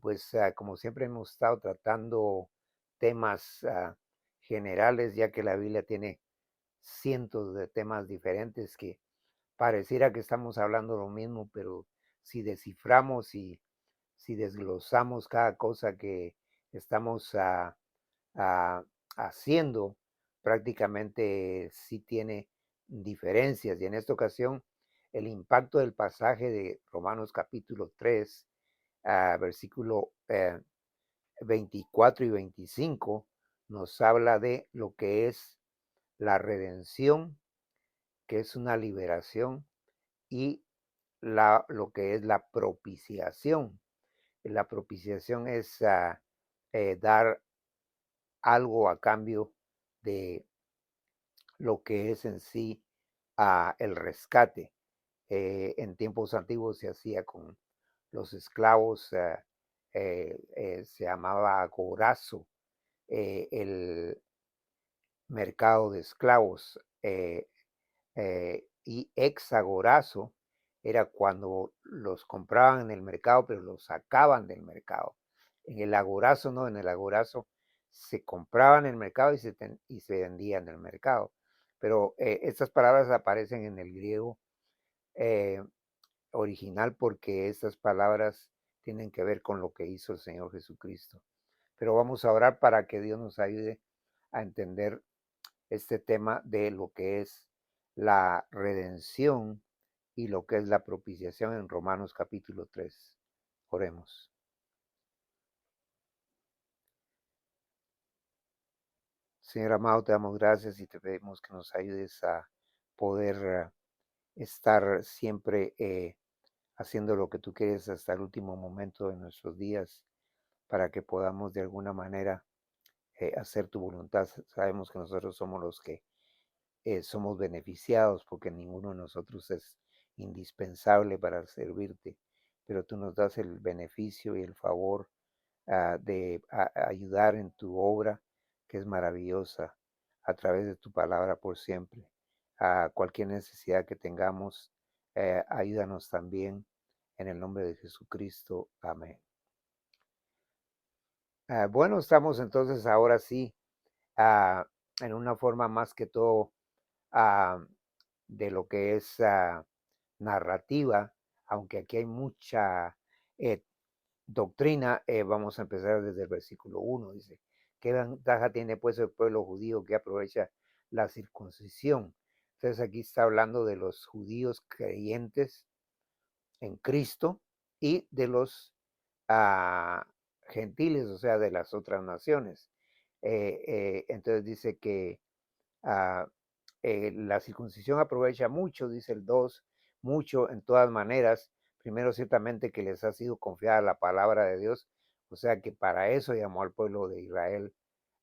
Pues como siempre hemos estado tratando temas generales, ya que la Biblia tiene cientos de temas diferentes que pareciera que estamos hablando lo mismo, pero si desciframos y si desglosamos cada cosa que estamos ah, haciendo, prácticamente sí tiene diferencias. Y en esta ocasión, el impacto del pasaje de Romanos capítulo 3, versículo 24 y 25, nos habla de lo que es la redención, que es una liberación, y lo que es la propiciación. La propiciación es dar algo a cambio de lo que es en sí el rescate. En tiempos antiguos se hacía con los esclavos, se llamaba agorazo, el mercado de esclavos, y exagorazo era cuando los compraban en el mercado, pero los sacaban del mercado. En el agorazo no, en el agorazo se compraban en el mercado y se vendían en el mercado. Pero estas palabras aparecen en el griego eh, original porque estas palabras tienen que ver con lo que hizo el Señor Jesucristo. Pero vamos a orar para que Dios nos ayude a entender este tema de lo que es la redención y lo que es la propiciación en Romanos capítulo 3. Oremos. Señor amado, te damos gracias y te pedimos que nos ayudes a poder estar siempre haciendo lo que tú quieres hasta el último momento de nuestros días para que podamos de alguna manera hacer tu voluntad. Sabemos que nosotros somos los que somos beneficiados porque ninguno de nosotros es indispensable para servirte, pero tú nos das el beneficio y el favor de ayudar en tu obra, que es maravillosa, a través de tu palabra por siempre. A cualquier necesidad que tengamos, ayúdanos también en el nombre de Jesucristo. Amén. Bueno, estamos entonces ahora sí ah, en una forma más que todo ah, de lo que es narrativa, aunque aquí hay mucha eh, doctrina. Vamos a empezar desde el versículo 1. Dice, ¿qué ventaja tiene pues el pueblo judío que aprovecha la circuncisión? Entonces aquí está hablando de los judíos creyentes en Cristo y de los ah, gentiles, o sea, de las otras naciones. Entonces dice que ah, la circuncisión aprovecha mucho, dice el 2, mucho en todas maneras. Primero, ciertamente que les ha sido confiada la palabra de Dios, o sea que para eso llamó al pueblo de Israel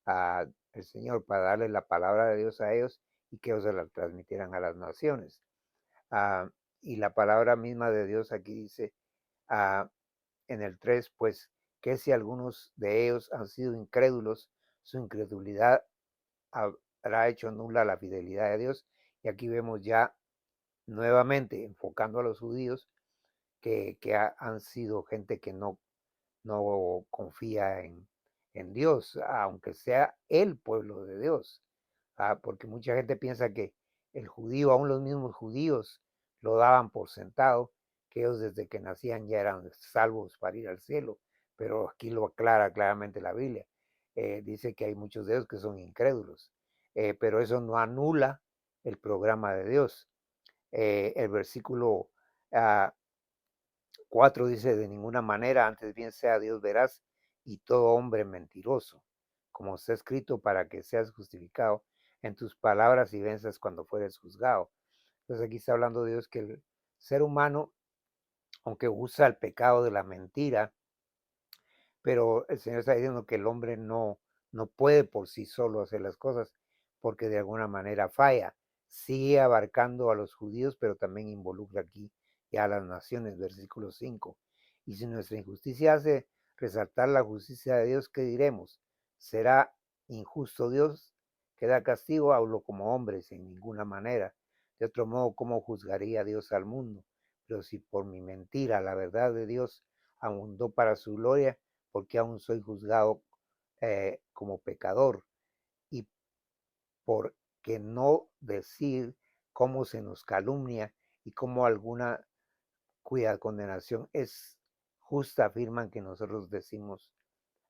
a el Señor, para darle la palabra de Dios a ellos y que ellos se la transmitieran a las naciones. Ah, y la palabra misma de Dios aquí dice ah, en el 3 pues que si algunos de ellos han sido incrédulos, su incredulidad habrá hecho nula la fidelidad de Dios. Y aquí vemos ya nuevamente, enfocando a los judíos, que han sido gente que no confía en Dios, aunque sea el pueblo de Dios. Porque mucha gente piensa que el judío, aún los mismos judíos, lo daban por sentado, que ellos desde que nacían ya eran salvos para ir al cielo. Pero aquí lo aclara claramente la Biblia. Dice que hay muchos de ellos que son incrédulos, pero eso no anula el programa de Dios. El versículo ah, 4 dice, de ninguna manera, antes bien sea Dios veraz y todo hombre mentiroso, como está escrito, para que seas justificado en tus palabras y venzas cuando fueres juzgado. Entonces aquí está hablando Dios que el ser humano, aunque usa el pecado de la mentira, pero el Señor está diciendo que el hombre no puede por sí solo hacer las cosas porque de alguna manera falla. Sigue abarcando a los judíos, pero también involucra aquí ya a las naciones, versículo 5. Y si nuestra injusticia hace resaltar la justicia de Dios, ¿qué diremos? ¿Será injusto Dios que da castigo? Hablo como hombres en ninguna manera. De otro modo, ¿cómo juzgaría Dios al mundo? Pero si por mi mentira la verdad de Dios abundó para su gloria, porque aún soy juzgado como pecador, y por que no decir cómo se nos calumnia y cómo alguna cuya condenación es justa, afirman que nosotros decimos,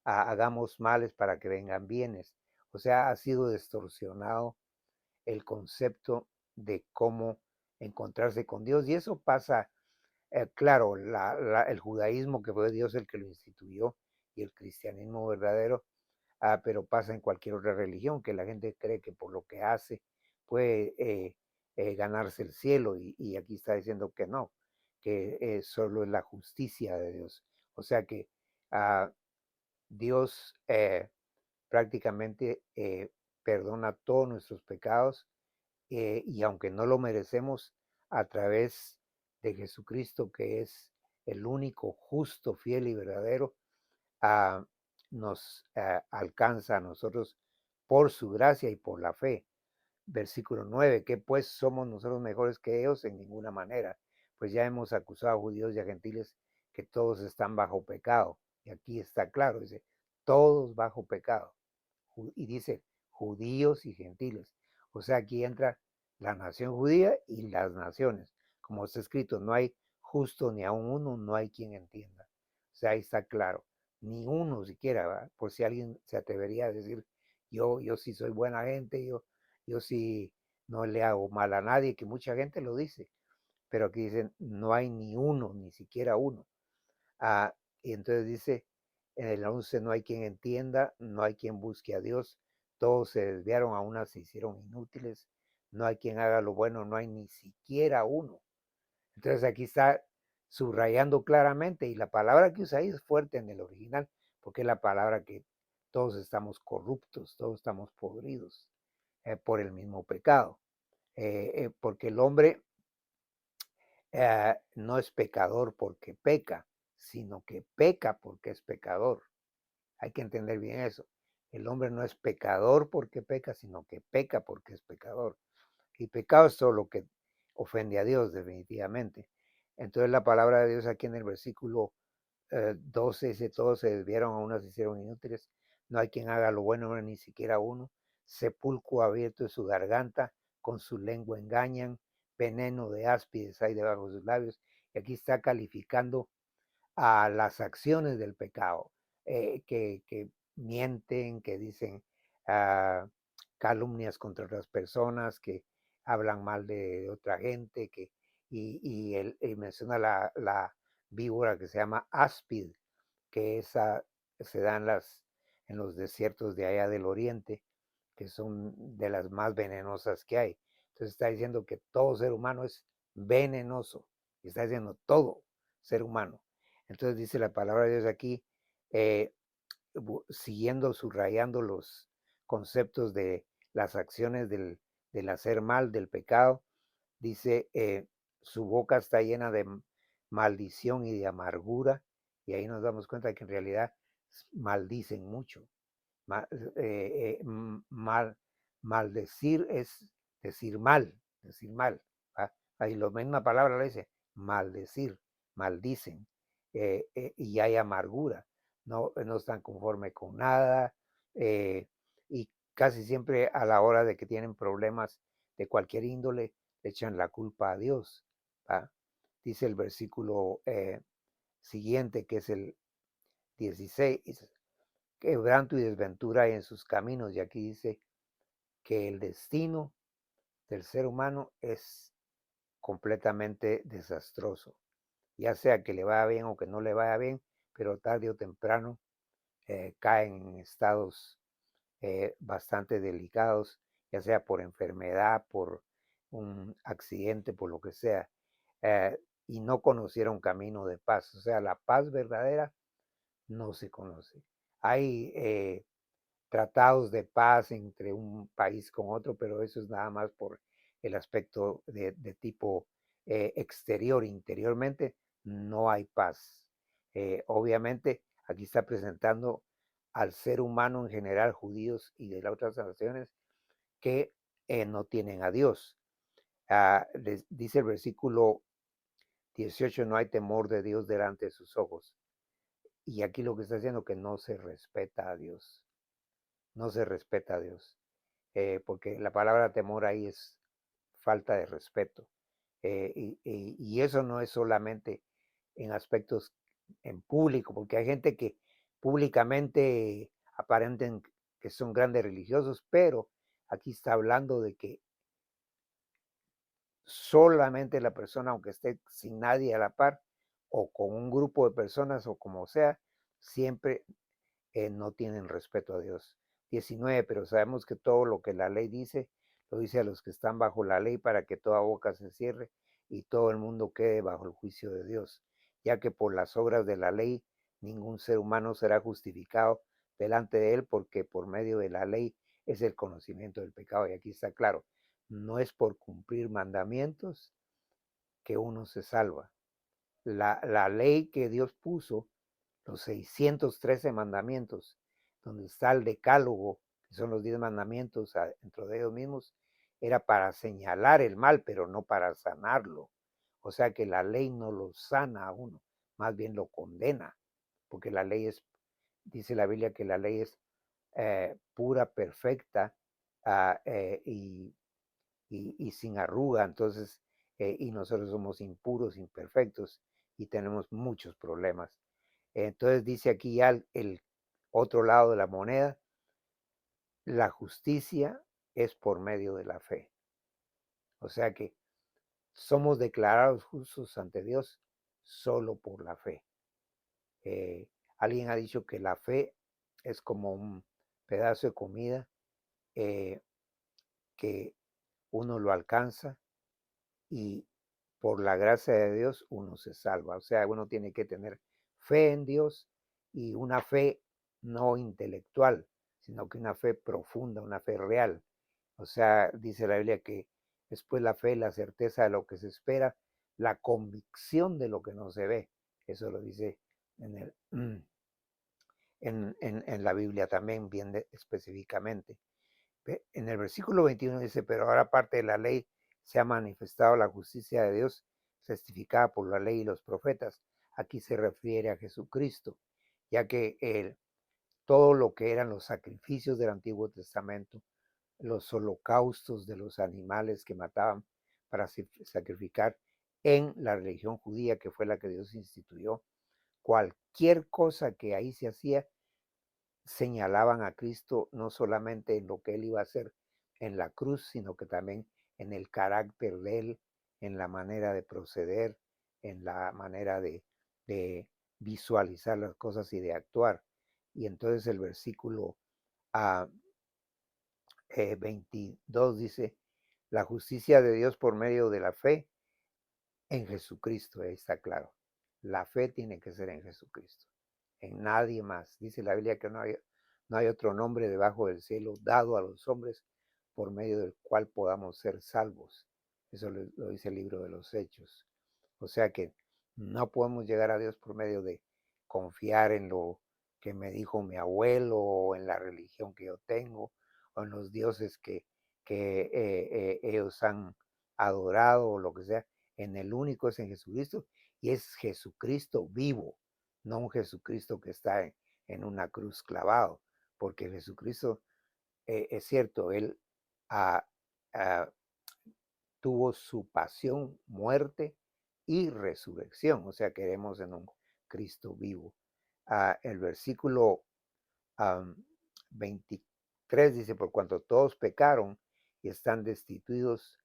hagamos males para que vengan bienes. O sea, ha sido distorsionado el concepto de cómo encontrarse con Dios. Y eso pasa, claro, el judaísmo, que fue Dios el que lo instituyó, y el cristianismo verdadero, pero pasa en cualquier otra religión, que la gente cree que por lo que hace puede ganarse el cielo, y aquí está diciendo que no, que solo es la justicia de Dios. O sea que uh, Dios prácticamente perdona todos nuestros pecados, y aunque no lo merecemos, a través de Jesucristo, que es el único justo, fiel y verdadero, uh, nos alcanza a nosotros por su gracia y por la fe. Versículo 9, que pues somos nosotros mejores que ellos en ninguna manera, pues ya hemos acusado a judíos y a gentiles que todos están bajo pecado. Y aquí está claro, dice, todos bajo pecado. Y dice, judíos y gentiles. O sea, aquí entra la nación judía y las naciones. Como está escrito, no hay justo ni aun uno, no hay quien entienda. O sea, ahí está claro. Ni uno siquiera, ¿verdad? Por si alguien se atrevería a decir, yo sí soy buena gente, yo sí no le hago mal a nadie, que mucha gente lo dice, pero aquí dicen, no hay ni uno, ni siquiera uno. Ah, y entonces dice, en el 11, no hay quien entienda, no hay quien busque a Dios, todos se desviaron, a unas se hicieron inútiles, no hay quien haga lo bueno, no hay ni siquiera uno. Entonces aquí está subrayando claramente, y la palabra que usa ahí es fuerte en el original, porque es la palabra que todos estamos corruptos, todos estamos podridos por el mismo pecado, porque el hombre no es pecador porque peca, sino que peca porque es pecador. Hay que entender bien eso. El hombre no es pecador porque peca, sino que peca porque es pecador. Y pecado es todo lo que ofende a Dios, definitivamente. Entonces la palabra de Dios aquí en el versículo 12 dice, todos se desviaron, a unas se hicieron inútiles, no hay quien haga lo bueno, no, ni siquiera uno. Sepulcro abierto en su garganta, con su lengua engañan, veneno de áspides hay debajo de sus labios. Y aquí está calificando a las acciones del pecado, que mienten, que dicen uh, calumnias contra otras personas, que hablan mal de otra gente, y menciona la víbora que se llama áspid, que esa se da en los desiertos de allá del oriente, que son de las más venenosas que hay. Entonces está diciendo que todo ser humano es venenoso, y está diciendo todo ser humano. Entonces dice la palabra de Dios aquí, eh, siguiendo, subrayando los conceptos de las acciones del hacer mal, del pecado. Dice, su boca está llena de maldición y de amargura, y ahí nos damos cuenta de que en realidad maldicen mucho. Ma- mal, maldecir es decir mal. ¿Va? Ahí la misma palabra le dice, maldecir, maldicen, y hay amargura, no están conforme con nada, y casi siempre a la hora de que tienen problemas de cualquier índole, le echan la culpa a Dios. ¿Va? Dice el versículo siguiente, que es el 16, quebranto y desventura hay en sus caminos, y aquí dice que el destino del ser humano es completamente desastroso, ya sea que le vaya bien o que no le vaya bien, pero tarde o temprano caen en estados bastante delicados, ya sea por enfermedad, por un accidente, por lo que sea, y no conocieron camino de paz. O sea, la paz verdadera no se conoce. Hay tratados de paz entre un país con otro, pero eso es nada más por el aspecto de tipo exterior. Interiormente no hay paz. Obviamente aquí está presentando al ser humano en general, judíos y de las otras naciones, que no tienen a Dios. Les dice el versículo 18, no hay temor de Dios delante de sus ojos. y aquí lo que está haciendo es que no se respeta a Dios, no se respeta a Dios, porque la palabra temor ahí es falta de respeto. Y eso no es solamente en aspectos en público, porque hay gente que públicamente aparenten que son grandes religiosos, pero aquí está hablando de que solamente la persona, aunque esté sin nadie a la par, o con un grupo de personas, o como sea, siempre no tienen respeto a Dios. 19, pero sabemos que todo lo que la ley dice, lo dice a los que están bajo la ley para que toda boca se cierre y todo el mundo quede bajo el juicio de Dios, ya que por las obras de la ley ningún ser humano será justificado delante de él, porque por medio de la ley es el conocimiento del pecado. Y aquí está claro, no es por cumplir mandamientos que uno se salva. La ley que Dios puso, los 613 mandamientos, donde está el decálogo, que son los 10 mandamientos dentro de ellos mismos, era para señalar el mal, pero no para sanarlo. O sea que la ley no lo sana a uno, más bien lo condena, porque la ley es, dice la Biblia que la ley es pura, perfecta, y sin arruga, entonces, y nosotros somos impuros, imperfectos y tenemos muchos problemas. Entonces dice aquí ya el otro lado de la moneda, la justicia es por medio de la fe. O sea que somos declarados justos ante Dios solo por la fe. Alguien ha dicho que la fe es como un pedazo de comida eh, que uno lo alcanza y por la gracia de Dios uno se salva. O sea, uno tiene que tener fe en Dios y una fe no intelectual, sino que una fe profunda, una fe real. O sea, dice la Biblia que después la fe, la certeza de lo que se espera, la convicción de lo que no se ve. Eso lo dice en, el, en la Biblia también, bien específicamente. En el versículo 21 dice, pero ahora parte de la ley se ha manifestado la justicia de Dios, testificada por la ley y los profetas. Aquí se refiere a Jesucristo, ya que todo lo que eran los sacrificios del Antiguo Testamento, los holocaustos de los animales que mataban para sacrificar en la religión judía, que fue la que Dios instituyó, cualquier cosa que ahí se hacía señalaban a Cristo no solamente en lo que él iba a hacer en la cruz, sino que también en el carácter de él, en la manera de proceder, en la manera de visualizar las cosas y de actuar. Y entonces el versículo 22 dice, la justicia de Dios por medio de la fe en Jesucristo, ahí está claro. La fe tiene que ser en Jesucristo, en nadie más. Dice la Biblia que no hay otro nombre debajo del cielo dado a los hombres por medio del cual podamos ser salvos. Eso lo dice el libro de los Hechos. O sea que no podemos llegar a Dios por medio de confiar en lo que me dijo mi abuelo, o en la religión que yo tengo, o en los dioses que ellos han adorado, o lo que sea. En el único es en Jesucristo, y es Jesucristo vivo, no un Jesucristo que está en una cruz clavado, porque Jesucristo, es cierto, él ah, ah, tuvo su pasión, muerte y resurrección, o sea, queremos en un Cristo vivo. El versículo 23 dice, por cuanto todos pecaron y están destituidos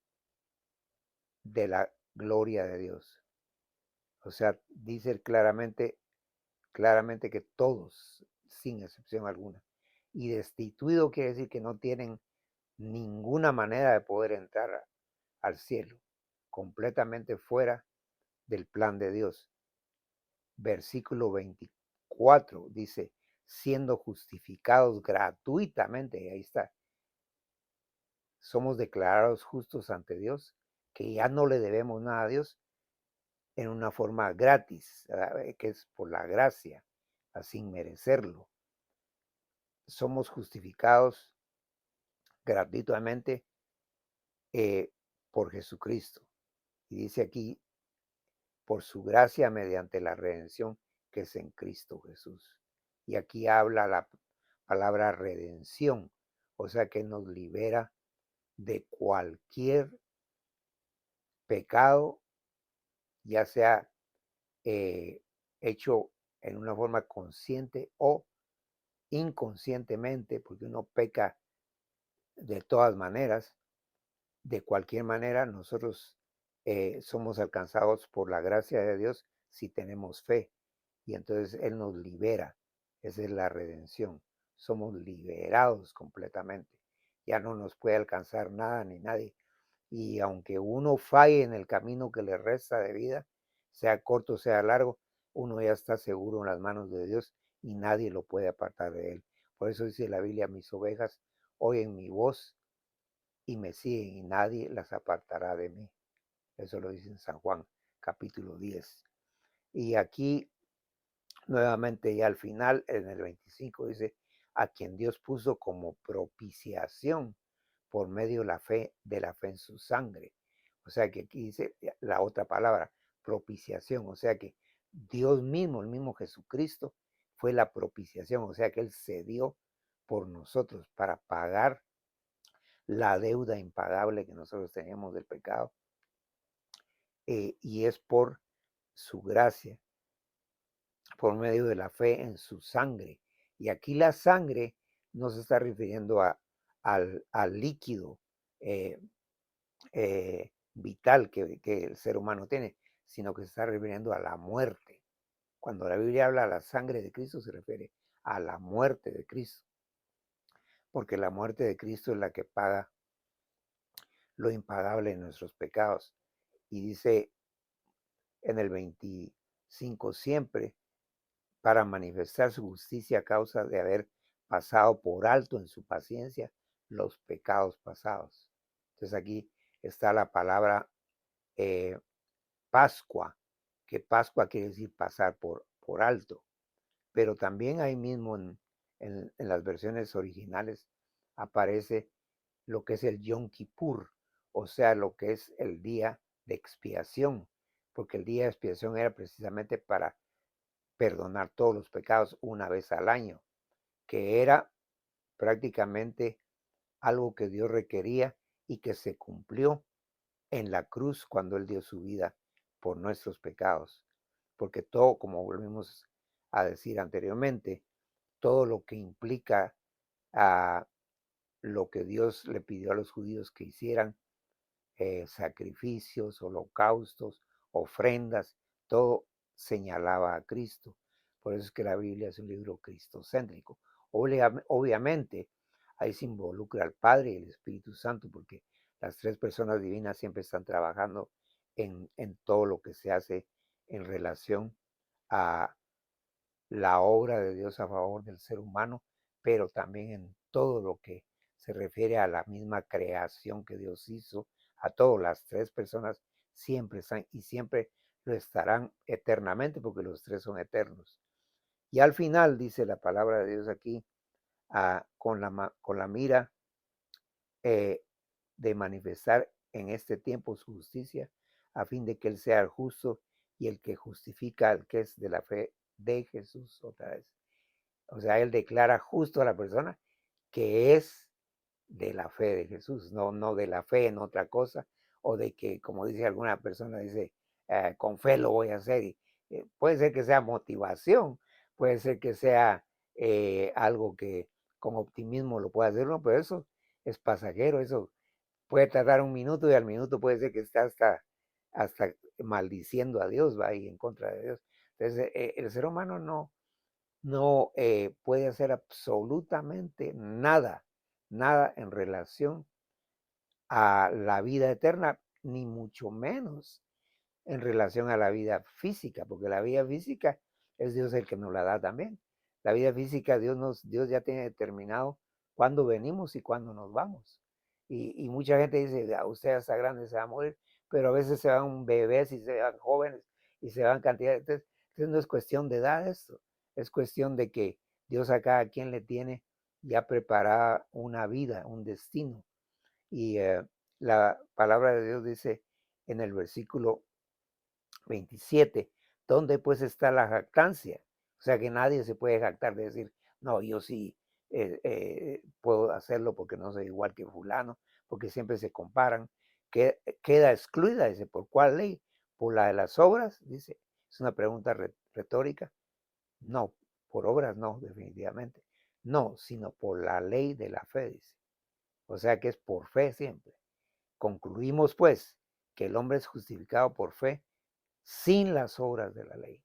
de la gloria de Dios. O sea, dice claramente que todos, sin excepción alguna. Y destituido quiere decir que no tienen ninguna manera de poder entrar al cielo, completamente fuera del plan de Dios. Versículo 24 dice, siendo justificados gratuitamente, y ahí está, somos declarados justos ante Dios, que ya no le debemos nada a Dios en una forma gratis, que es por la gracia, sin merecerlo. Somos justificados gratuitamente por Jesucristo. Y dice aquí, por su gracia mediante la redención que es en Cristo Jesús. Y aquí habla la palabra redención, o sea que nos libera de cualquier pecado, ya sea eh, hecho en una forma consciente o inconscientemente, porque uno peca de todas maneras. De cualquier manera, nosotros somos alcanzados por la gracia de Dios si tenemos fe. Y entonces Él nos libera. Esa es la redención. Somos liberados completamente. Ya no nos puede alcanzar nada ni nadie. Y aunque uno falle en el camino que le resta de vida, sea corto, sea largo, uno ya está seguro en las manos de Dios y nadie lo puede apartar de Él. Por eso dice la Biblia, mis ovejas oyen mi voz y me siguen y nadie las apartará de mí. Eso lo dice en San Juan capítulo 10. Y aquí nuevamente ya al final, en el 25, dice, a quien Dios puso como propiciación por medio de la fe en su sangre. O sea que aquí dice la otra palabra, propiciación. O sea que Dios mismo, el mismo Jesucristo, fue la propiciación. O sea que Él se dio por nosotros para pagar la deuda impagable que nosotros teníamos del pecado. Y es por su gracia, por medio de la fe en su sangre. Y aquí la sangre no se está refiriendo al líquido eh, vital que el ser humano tiene, sino que se está refiriendo a la muerte. Cuando la Biblia habla de la sangre de Cristo, se refiere a la muerte de Cristo, porque la muerte de Cristo es la que paga lo impagable de nuestros pecados. Y dice en el 25, siempre para manifestar su justicia a causa de haber pasado por alto en su paciencia los pecados pasados. Entonces aquí está la palabra eh, Pascua, que Pascua quiere decir pasar por alto, pero también ahí mismo en las versiones originales aparece lo que es el Yom Kippur, o sea, lo que es el día de expiación, porque el día de expiación era precisamente para perdonar todos los pecados una vez al año, que era prácticamente algo que Dios requería y que se cumplió en la cruz cuando Él dio su vida por nuestros pecados. Porque todo, como volvimos a decir anteriormente, todo lo que implica a lo que Dios le pidió a los judíos que hicieran, sacrificios, holocaustos, ofrendas, todo señalaba a Cristo. Por eso es que la Biblia es un libro cristocéntrico. Obviamente, ahí se involucra al Padre y el Espíritu Santo, porque las tres personas divinas siempre están trabajando en todo lo que se hace en relación a la obra de Dios a favor del ser humano, pero también en todo lo que se refiere a la misma creación que Dios hizo, a todas las tres personas siempre están y siempre lo estarán eternamente porque los tres son eternos. Y al final dice la palabra de Dios aquí, con la mira eh, de manifestar en este tiempo su justicia, a fin de que Él sea el justo y el que justifica al que es de la fe de Jesús otra vez. O sea, Él declara justo a la persona que es de la fe de Jesús, no de la fe en otra cosa, o de que, como dice alguna persona, dice, con fe lo voy a hacer. Y, puede ser que sea motivación, puede ser que sea algo que con optimismo lo pueda hacer uno, pero eso es pasajero, eso puede tardar un minuto y al minuto puede ser que esté hasta maldiciendo a Dios, va y en contra de Dios. Entonces, el ser humano no puede hacer absolutamente nada, nada en relación a la vida eterna, ni mucho menos en relación a la vida física, porque la vida física es Dios el que nos la da también. La vida física, Dios ya tiene determinado cuándo venimos y cuándo nos vamos. Y mucha gente dice, usted ya está grande, se va a morir, pero a veces se van bebés y se van jóvenes y se van cantidades. Entonces no es cuestión de edad esto, es cuestión de que Dios a cada quien le tiene ya preparada una vida, un destino. Y la palabra de Dios dice en el versículo 27, ¿dónde pues está la jactancia? O sea que nadie se puede jactar de decir, no, yo sí puedo hacerlo porque no soy igual que fulano, porque siempre se comparan. Queda excluida, dice, ¿por cuál ley? ¿Por la de las obras? Dice, es una pregunta retórica. No, por obras no, definitivamente. No, sino por la ley de la fe, dice. O sea que es por fe siempre. Concluimos pues que el hombre es justificado por fe sin las obras de la ley.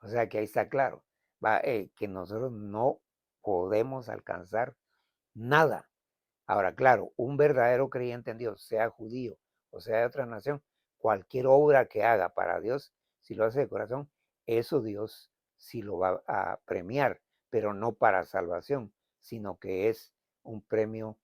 O sea que ahí está claro, que nosotros no podemos alcanzar nada. Ahora, claro, un verdadero creyente en Dios, sea judío o sea de otra nación, cualquier obra que haga para Dios, si lo hace de corazón, eso Dios sí lo va a premiar, pero no para salvación, sino que es un premio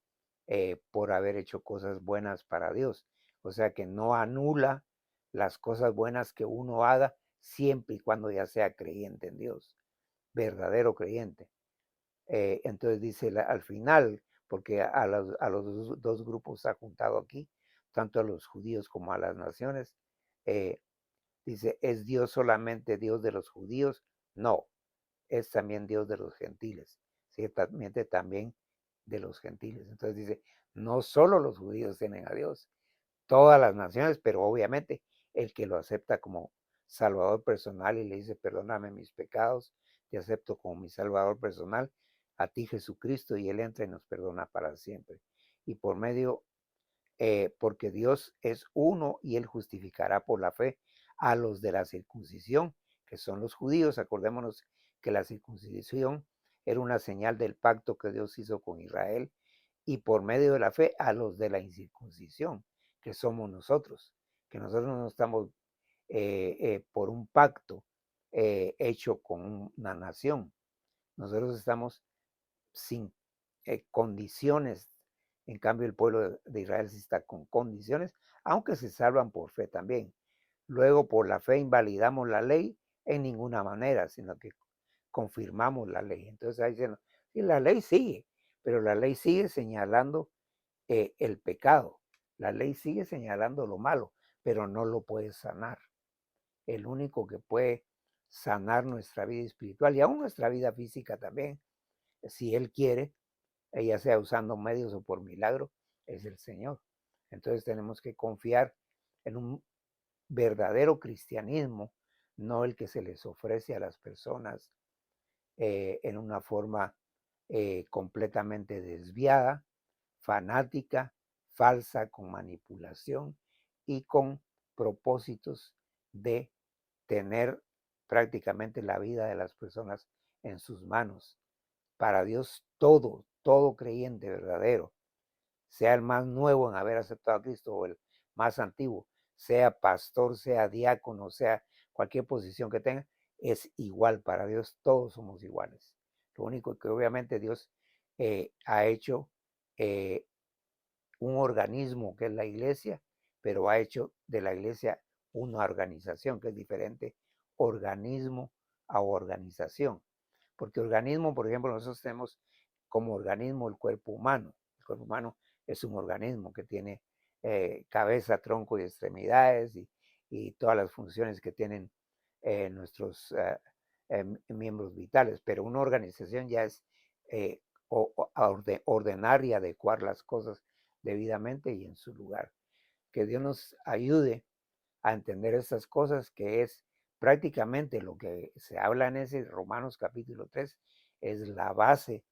por haber hecho cosas buenas para Dios. O sea que no anula las cosas buenas que uno haga siempre y cuando ya sea creyente en Dios, verdadero creyente. Entonces dice al final, porque a los dos grupos ha juntado aquí, tanto a los judíos como a las naciones, eh, dice, ¿es Dios solamente Dios de los judíos? No, es también Dios de los gentiles, ciertamente también de los gentiles. Entonces dice, no solo los judíos tienen a Dios, todas las naciones, pero obviamente el que lo acepta como Salvador personal y le dice, perdóname mis pecados, te acepto como mi Salvador personal, a ti Jesucristo, y Él entra y nos perdona para siempre. Y por medio, porque Dios es uno y Él justificará por la fe a los de la circuncisión, que son los judíos. Acordémonos que la circuncisión era una señal del pacto que Dios hizo con Israel, y por medio de la fe a los de la incircuncisión, que somos nosotros, que nosotros no estamos por un pacto hecho con una nación, nosotros estamos sin condiciones. En cambio, el pueblo de Israel sí está con condiciones, aunque se salvan por fe también. Luego, por la fe invalidamos la ley en ninguna manera, sino que confirmamos la ley. Entonces ahí dicen, sí, la ley sigue, pero la ley sigue señalando el pecado. La ley sigue señalando lo malo, pero no lo puede sanar. El único que puede sanar nuestra vida espiritual y aún nuestra vida física también, si Él quiere, ya sea usando medios o por milagro, es el Señor. Entonces tenemos que confiar en un verdadero cristianismo, no el que se les ofrece a las personas en una forma completamente desviada, fanática, falsa, con manipulación y con propósitos de tener prácticamente la vida de las personas en sus manos. Para Dios todo creyente verdadero, sea el más nuevo en haber aceptado a Cristo o el más antiguo, sea pastor, sea diácono, sea cualquier posición que tenga, es igual para Dios, todos somos iguales. Lo único que obviamente Dios ha hecho eh, un organismo que es la iglesia, pero ha hecho de la iglesia una organización que es diferente, organismo a organización. Porque organismo, por ejemplo, nosotros tenemos como organismo el cuerpo humano. El cuerpo humano es un organismo que tiene cabeza, tronco y extremidades y todas las funciones que tienen nuestros miembros vitales. Pero una organización ya es ordenar y adecuar las cosas debidamente y en su lugar. Que Dios nos ayude a entender estas cosas, que es prácticamente lo que se habla en ese Romanos capítulo 3, es la base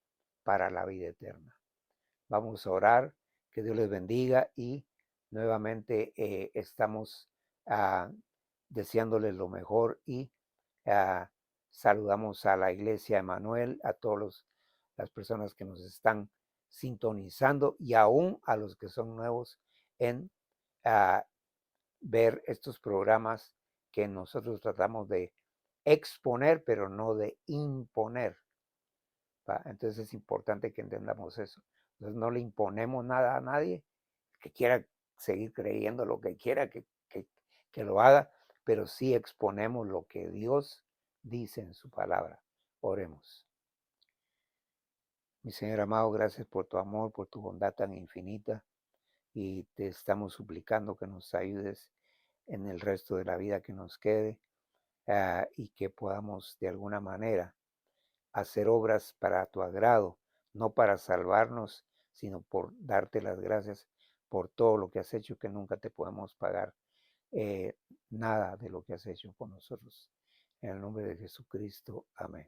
para la vida eterna. Vamos a orar, que Dios les bendiga y nuevamente estamos deseándoles lo mejor y ah, saludamos a la iglesia Emanuel, a todas las personas que nos están sintonizando y aún a los que son nuevos en ah, ver estos programas que nosotros tratamos de exponer, pero no de imponer. ¿Va? Entonces es importante que entendamos eso. Entonces no le imponemos nada a nadie que quiera seguir creyendo lo que quiera que lo haga, pero sí exponemos lo que Dios dice en su palabra. Oremos. Mi Señor amado, gracias por tu amor, por tu bondad tan infinita, y te estamos suplicando que nos ayudes en el resto de la vida que nos quede y que podamos de alguna manera hacer obras para tu agrado, no para salvarnos, sino por darte las gracias por todo lo que has hecho, que nunca te podemos pagar nada de lo que has hecho con nosotros. En el nombre de Jesucristo, amén.